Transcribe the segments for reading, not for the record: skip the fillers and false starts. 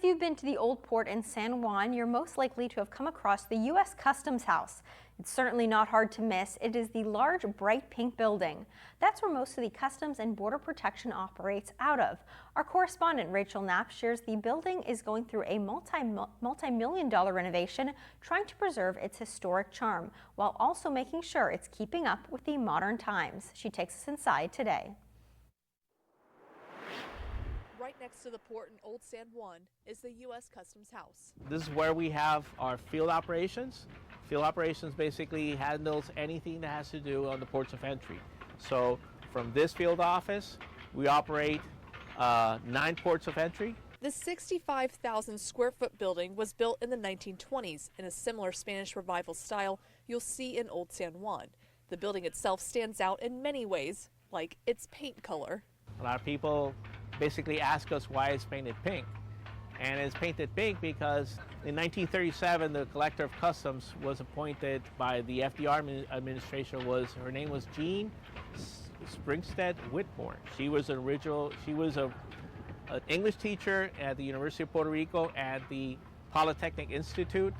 you've been to the Old Port in San Juan, you're most likely to have come across the U.S. Customs House. It's certainly not hard to miss. It is the large, bright pink building. That's where most of the Customs and Border Protection operates out of. Our correspondent Rachel Knapp shares the building is going through a multi-million-dollar renovation, trying to preserve its historic charm, while also making sure it's keeping up with the modern times. She takes us inside today. Right next to the port in Old San Juan is the U.S. Customs House. This is where we have our field operations. Field operations basically handles anything that has to do on the ports of entry. So from this field office, we operate 9 ports of entry. The 65,000 square foot building was built in the 1920s in a similar Spanish Revival style you'll see in Old San Juan. The building itself stands out in many ways, like its paint color. A lot of people basically ask us why it's painted pink. And it's painted pink because in 1937, the Collector of Customs was appointed by the FDR administration. Her name was Jean Springstead Whitmore. She was an English teacher at the University of Puerto Rico at the Polytechnic Institute,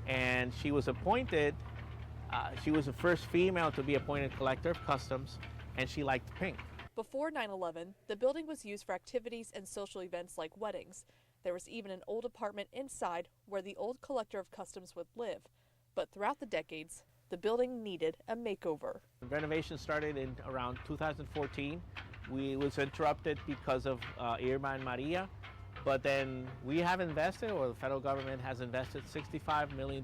and she was appointed, she was the first female to be appointed Collector of Customs, and she liked pink. Before 9/11, the building was used for activities and social events like weddings. There was even an old apartment inside where the old Collector of Customs would live. But throughout the decades, the building needed a makeover. The renovation started in around 2014. We was interrupted because of Irma and Maria, but then we have invested, or the federal government has invested $65 million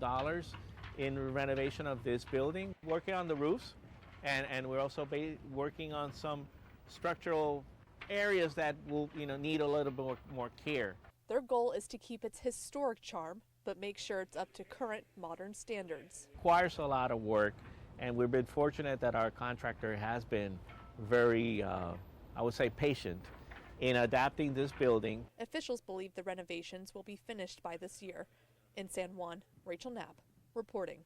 in renovation of this building, working on the roofs, and we're also working on some structural areas that will need a little bit more care. Their goal is to keep its historic charm, but make sure it's up to current modern standards. It requires a lot of work, and we've been fortunate that our contractor has been very, I would say, patient in adapting this building. Officials believe the renovations will be finished by this year. In San Juan, Rachel Knapp reporting.